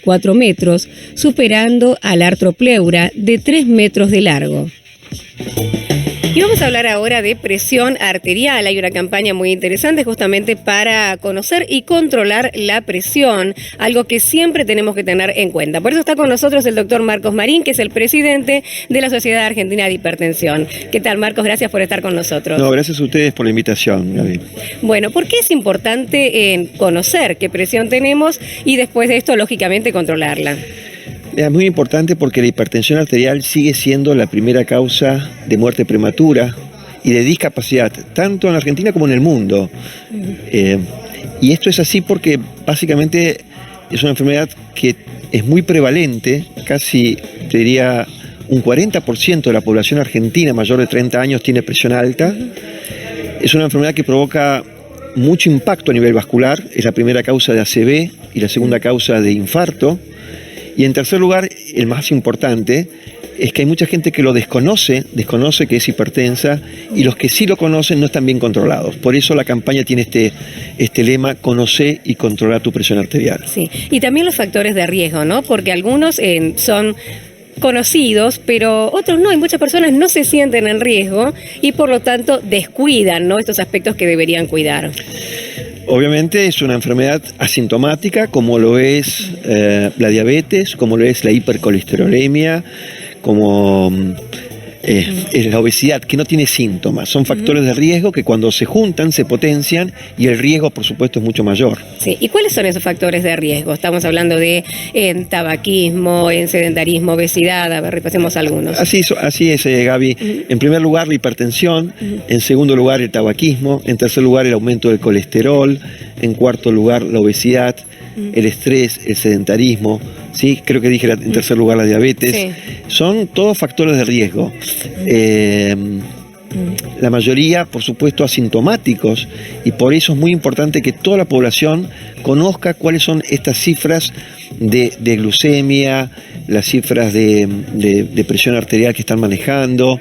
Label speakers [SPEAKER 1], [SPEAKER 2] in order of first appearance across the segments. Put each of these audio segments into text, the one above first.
[SPEAKER 1] 4 metros, superando al artropleura de 3 metros de largo. Y vamos a hablar ahora de presión arterial. Hay una campaña muy interesante justamente para conocer y controlar la presión, algo que siempre tenemos que tener en cuenta. Por eso está con nosotros el doctor Marcos Marín, que es el presidente de la Sociedad Argentina de Hipertensión. ¿Qué tal, Marcos? Gracias por estar con nosotros.
[SPEAKER 2] No, gracias a ustedes por la invitación, Gaby.
[SPEAKER 1] Bueno, ¿por qué es importante conocer qué presión tenemos y después de esto, lógicamente, controlarla?
[SPEAKER 2] Es muy importante porque la hipertensión arterial sigue siendo la primera causa de muerte prematura y de discapacidad, tanto en Argentina como en el mundo. Y esto es así porque básicamente es una enfermedad que es muy prevalente, casi te diría un 40% de la población argentina mayor de 30 años tiene presión alta. Es una enfermedad que provoca mucho impacto a nivel vascular, es la primera causa de ACV y la segunda causa de infarto. Y en tercer lugar, el más importante, es que hay mucha gente que lo desconoce que es hipertensa, y los que sí lo conocen no están bien controlados. Por eso la campaña tiene este lema: conoce y controla tu presión arterial.
[SPEAKER 1] Sí, y también los factores de riesgo, ¿no? Porque algunos son conocidos, pero otros no, y muchas personas no se sienten en riesgo y por lo tanto descuidan, ¿no?, estos aspectos que deberían cuidar.
[SPEAKER 2] Obviamente es una enfermedad asintomática, como lo es la diabetes, como lo es la hipercolesterolemia, como es la obesidad, que no tiene síntomas. Son factores de riesgo que cuando se juntan se potencian y el riesgo, por supuesto, es mucho mayor.
[SPEAKER 1] Sí, ¿y cuáles son esos factores de riesgo? Estamos hablando de tabaquismo, sedentarismo, obesidad. A ver, repasemos algunos.
[SPEAKER 2] Así es, Gaby. En primer lugar, la hipertensión. En segundo lugar, el tabaquismo. En tercer lugar, el aumento del colesterol. En cuarto lugar, la obesidad, el estrés, el sedentarismo. Sí, creo que dije en tercer lugar la diabetes. Sí. Son todos factores de riesgo. La mayoría, por supuesto, asintomáticos, y por eso es muy importante que toda la población conozca cuáles son estas cifras de glucemia, las cifras de presión arterial que están manejando.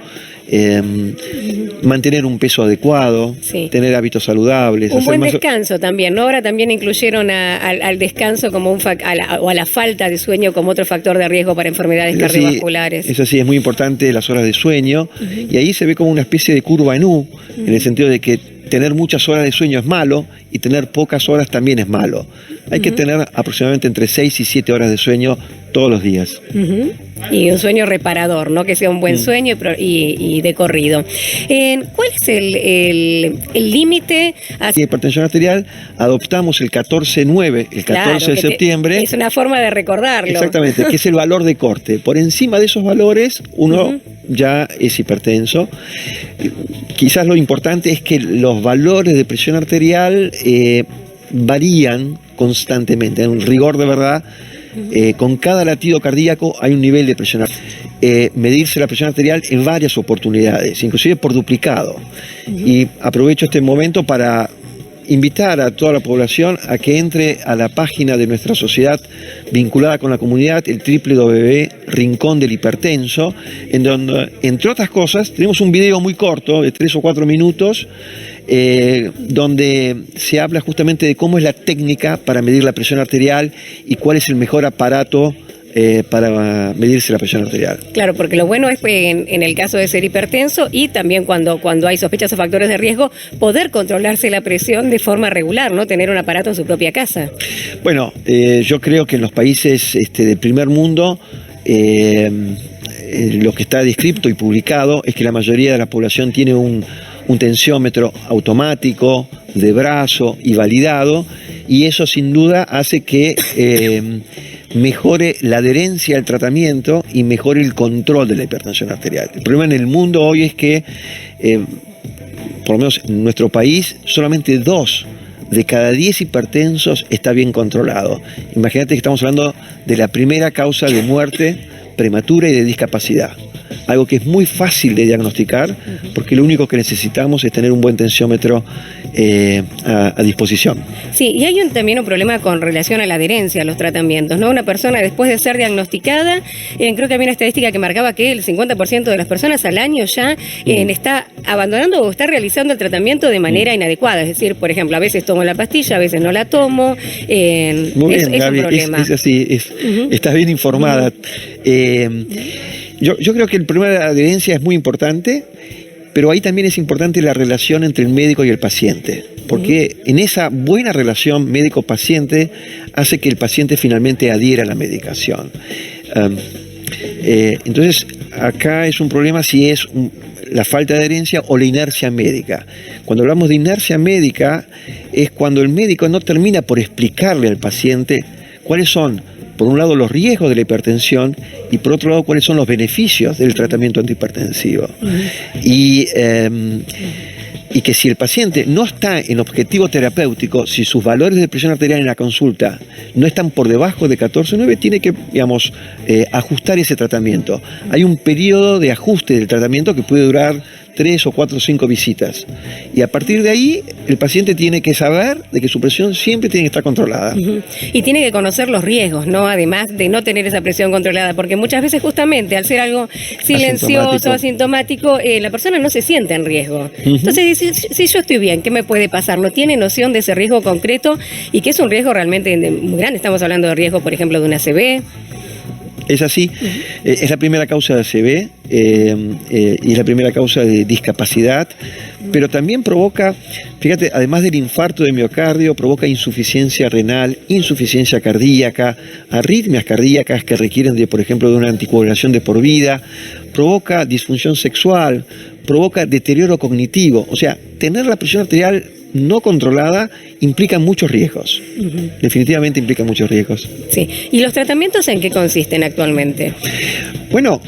[SPEAKER 2] Mantener un peso adecuado, sí, tener hábitos saludables.
[SPEAKER 1] Un buen descanso también, ¿no? Ahora también incluyeron al descanso como o a la falta de sueño como otro factor de riesgo para enfermedades cardiovasculares.
[SPEAKER 2] Es así, es muy importante las horas de sueño, y ahí se ve como una especie de curva en U, en el sentido de que tener muchas horas de sueño es malo y tener pocas horas también es malo. Hay que tener aproximadamente entre 6 y 7 horas de sueño todos los días.
[SPEAKER 1] Y un sueño reparador, ¿no? Que sea un buen sueño y de corrido. ¿Cuál es el límite?
[SPEAKER 2] De hipertensión arterial adoptamos el 14-9, el 14 de septiembre.
[SPEAKER 1] Es una forma de recordarlo.
[SPEAKER 2] Exactamente, que es el valor de corte. Por encima de esos valores, uno ya es hipertenso. Quizás lo importante es que los valores de presión arterial varían constantemente, en rigor de verdad. Con cada latido cardíaco hay un nivel de presión arterial. Medirse la presión arterial en varias oportunidades, inclusive por duplicado. Y aprovecho este momento para invitar a toda la población a que entre a la página de nuestra sociedad vinculada con la comunidad, el www.rincón del hipertenso, en donde, entre otras cosas, tenemos un video muy corto de 3 o 4 minutos donde se habla justamente de cómo es la técnica para medir la presión arterial y cuál es el mejor aparato para medirse la presión arterial.
[SPEAKER 1] Claro, porque lo bueno es que en el caso de ser hipertenso y también cuando hay sospechas o factores de riesgo, poder controlarse la presión de forma regular, ¿no? Tener un aparato en su propia casa.
[SPEAKER 2] Bueno, yo creo que en los países del primer mundo lo que está descrito y publicado es que la mayoría de la población tiene un tensiómetro automático, de brazo y validado, y eso sin duda hace que mejore la adherencia al tratamiento y mejore el control de la hipertensión arterial. El problema en el mundo hoy es que, por lo menos en nuestro país, solamente 2 de cada 10 hipertensos está bien controlado. Imagínate que estamos hablando de la primera causa de muerte prematura y de discapacidad. algo que es muy fácil de diagnosticar, porque lo único que necesitamos es tener un buen tensiómetro a disposición.
[SPEAKER 1] Sí, y hay también un problema con relación a la adherencia a los tratamientos, ¿no? Una persona después de ser diagnosticada, creo que había una estadística que marcaba que el 50% de las personas al año ya está abandonando o está realizando el tratamiento de manera inadecuada. Es decir, por ejemplo, a veces tomo la pastilla, a veces no la tomo.
[SPEAKER 2] Muy bien,
[SPEAKER 1] es
[SPEAKER 2] Gaby,
[SPEAKER 1] un problema.
[SPEAKER 2] es así, estás bien informada. Yo creo que el problema de la adherencia es muy importante, pero ahí también es importante la relación entre el médico y el paciente, porque en esa buena relación médico-paciente hace que el paciente finalmente adhiera a la medicación. Entonces, acá es un problema si es la falta de adherencia o la inercia médica. Cuando hablamos de inercia médica, es cuando el médico no termina por explicarle al paciente cuáles son, por un lado, los riesgos de la hipertensión y por otro lado, cuáles son los beneficios del tratamiento antihipertensivo. Y que si el paciente no está en objetivo terapéutico, si sus valores de presión arterial en la consulta no están por debajo de 14,9, tiene que, digamos, ajustar ese tratamiento. Hay un periodo de ajuste del tratamiento que puede durar 3 o 4 o 5 visitas. Y a partir de ahí, el paciente tiene que saber de que su presión siempre tiene que estar controlada.
[SPEAKER 1] Y tiene que conocer los riesgos, ¿no? Además de no tener esa presión controlada, porque muchas veces justamente al ser algo silencioso, asintomático, la persona no se siente en riesgo. Entonces dice, si yo estoy bien, ¿qué me puede pasar? No tiene noción de ese riesgo concreto y que es un riesgo realmente muy grande. Estamos hablando de riesgo, por ejemplo, de una ACV.
[SPEAKER 2] Es así, es la primera causa de ACV y es la primera causa de discapacidad, pero también provoca, fíjate, además del infarto de miocardio, provoca insuficiencia renal, insuficiencia cardíaca, arritmias cardíacas que requieren, por ejemplo, de una anticoagulación de por vida, provoca disfunción sexual, provoca deterioro cognitivo. O sea, tener la presión arterial no controlada implica muchos riesgos. Definitivamente implica muchos riesgos.
[SPEAKER 1] Sí. ¿Y los tratamientos en qué consisten actualmente?
[SPEAKER 2] Bueno,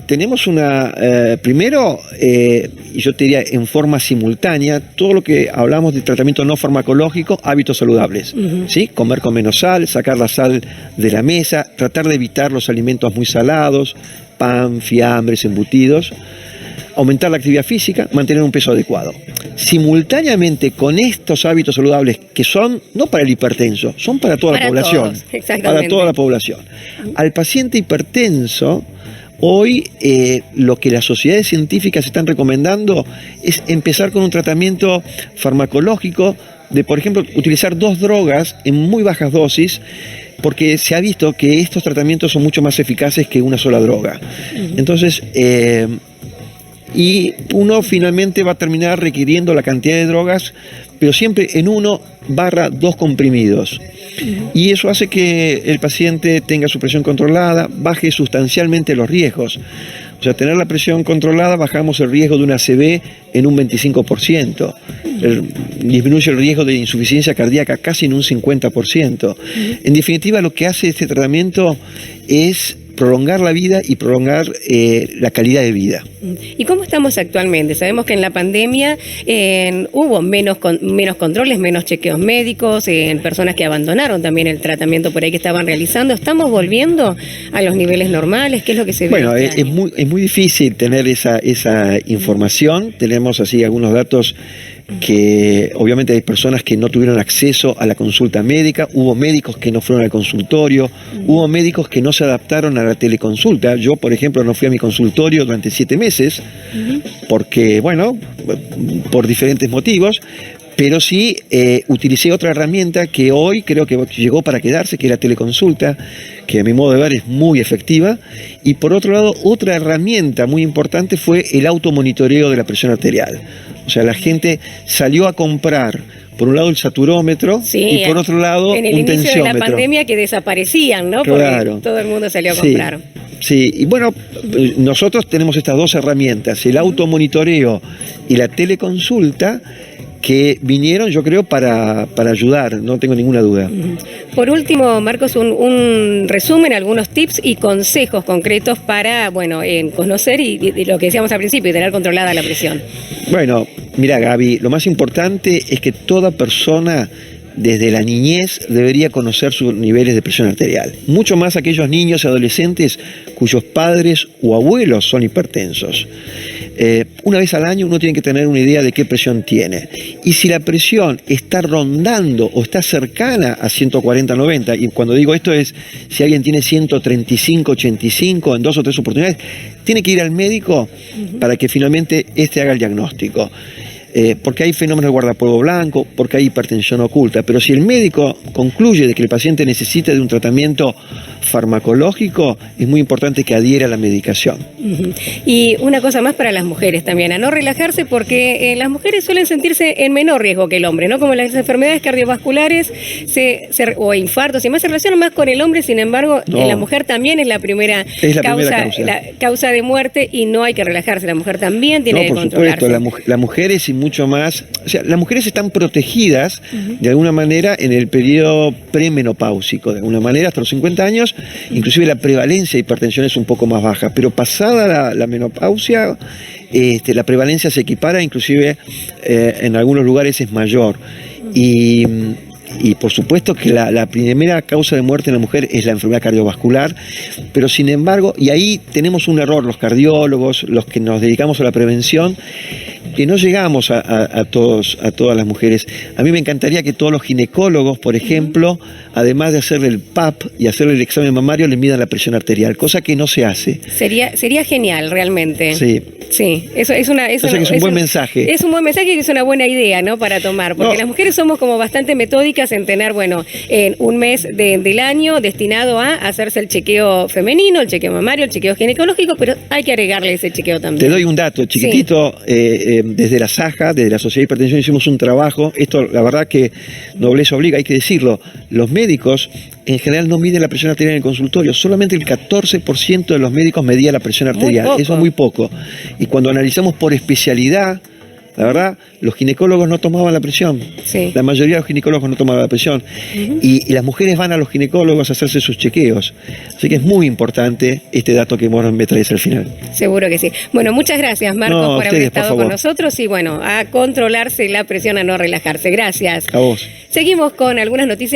[SPEAKER 2] tenemos primero, y yo te diría en forma simultánea, todo lo que hablamos de tratamiento no farmacológico, hábitos saludables. ¿Sí? Comer con menos sal, sacar la sal de la mesa, tratar de evitar los alimentos muy salados, pan, fiambres, embutidos. Aumentar la actividad física, mantener un peso adecuado. Simultáneamente con estos hábitos saludables que son no para el hipertenso, son para toda la población. Para toda la población. Al paciente hipertenso, hoy lo que las sociedades científicas están recomendando es empezar con un tratamiento farmacológico de, por ejemplo, utilizar 2 drogas en muy bajas dosis, porque se ha visto que estos tratamientos son mucho más eficaces que una sola droga. Entonces, y uno finalmente va a terminar requiriendo la cantidad de drogas, pero siempre en 1/2 comprimidos. Y eso hace que el paciente tenga su presión controlada, baje sustancialmente los riesgos. O sea, tener la presión controlada, bajamos el riesgo de una ACV en un 25%. Disminuye el riesgo de insuficiencia cardíaca casi en un 50%. En definitiva, lo que hace este tratamiento es prolongar la vida y prolongar la calidad de vida.
[SPEAKER 1] ¿Y cómo estamos actualmente? Sabemos que en la pandemia hubo menos controles, menos chequeos médicos, personas que abandonaron también el tratamiento por ahí que estaban realizando. ¿Estamos volviendo a los niveles normales? ¿Qué es lo que se ve?
[SPEAKER 2] Bueno, es muy difícil tener esa información. Tenemos así algunos datos que obviamente hay personas que no tuvieron acceso a la consulta médica, hubo médicos que no fueron al consultorio, hubo médicos que no se adaptaron a la teleconsulta. Yo, por ejemplo, no fui a mi consultorio durante 7 meses, porque, bueno, por diferentes motivos, pero sí utilicé otra herramienta que hoy creo que llegó para quedarse, que es la teleconsulta, que a mi modo de ver es muy efectiva. Y por otro lado, otra herramienta muy importante fue el automonitoreo de la presión arterial. O sea, la gente salió a comprar, por un lado el saturómetro, y por otro lado un tensiómetro. En el inicio de la pandemia
[SPEAKER 1] que desaparecían, ¿no?
[SPEAKER 2] Claro.
[SPEAKER 1] Porque todo el mundo salió a comprar.
[SPEAKER 2] Sí, y bueno, nosotros tenemos estas 2 herramientas, el automonitoreo y la teleconsulta, que vinieron, yo creo, para ayudar, no tengo ninguna duda.
[SPEAKER 1] Por último, Marcos, un resumen, algunos tips y consejos concretos para, bueno, conocer y lo que decíamos al principio, y tener controlada la presión.
[SPEAKER 2] Bueno, mira, Gaby, lo más importante es que toda persona desde la niñez debería conocer sus niveles de presión arterial. Mucho más aquellos niños y adolescentes cuyos padres o abuelos son hipertensos. Una vez al año uno tiene que tener una idea de qué presión tiene. Y si la presión está rondando o está cercana a 140-90, y cuando digo esto es si alguien tiene 135-85 en 2 o 3 oportunidades, tiene que ir al médico para que finalmente éste haga el diagnóstico. Porque hay fenómenos de guardapolvo blanco, porque hay hipertensión oculta, pero si el médico concluye de que el paciente necesita de un tratamiento farmacológico, es muy importante que adhiera a la medicación.
[SPEAKER 1] Y una cosa más para las mujeres también, a no relajarse, porque las mujeres suelen sentirse en menor riesgo que el hombre, ¿no? Como las enfermedades cardiovasculares o infartos y más se relacionan más con el hombre, sin embargo, la mujer también es la primera causa de muerte, y no hay que relajarse, la mujer también tiene que controlarse.
[SPEAKER 2] Por supuesto, las mujeres y mucho más, o sea, las mujeres están protegidas de alguna manera en el periodo premenopáusico, de alguna manera hasta los 50 años, inclusive la prevalencia de hipertensión es un poco más baja, pero pasada la menopausia, la prevalencia se equipara, inclusive en algunos lugares es mayor. Y por supuesto que la primera causa de muerte en la mujer es la enfermedad cardiovascular, pero sin embargo, y ahí tenemos un error los cardiólogos, los que nos dedicamos a la prevención, que no llegamos a todas las mujeres. A mí me encantaría que todos los ginecólogos, por ejemplo, además de hacerle el PAP y hacerle el examen mamario, le midan la presión arterial, cosa que no se hace.
[SPEAKER 1] Sería genial, realmente.
[SPEAKER 2] Sí.
[SPEAKER 1] Sí, eso es un
[SPEAKER 2] buen mensaje.
[SPEAKER 1] Es un buen mensaje y es una buena idea, ¿no? Para tomar, porque las mujeres somos como bastante metódicas en tener, en un mes del año destinado a hacerse el chequeo femenino, el chequeo mamario, el chequeo ginecológico, pero hay que agregarle ese chequeo también.
[SPEAKER 2] Te doy un dato chiquitito. Sí. Desde la SAJA, desde la Sociedad de Hipertensión, hicimos un trabajo. Esto, la verdad que nobleza obliga, hay que decirlo. Los médicos en general no miden la presión arterial en el consultorio. Solamente el 14% de los médicos medía la presión arterial. Eso es muy poco. Y cuando analizamos por especialidad, la verdad, los ginecólogos no tomaban la presión. Sí. La mayoría de los ginecólogos no tomaban la presión. Y las mujeres van a los ginecólogos a hacerse sus chequeos. Así que es muy importante este dato que vos me traes al final.
[SPEAKER 1] Seguro que sí. Bueno, muchas gracias, Marcos, por haber estado con nosotros. Y bueno, a controlarse la presión, a no relajarse. Gracias.
[SPEAKER 2] A vos.
[SPEAKER 1] Seguimos con algunas noticias.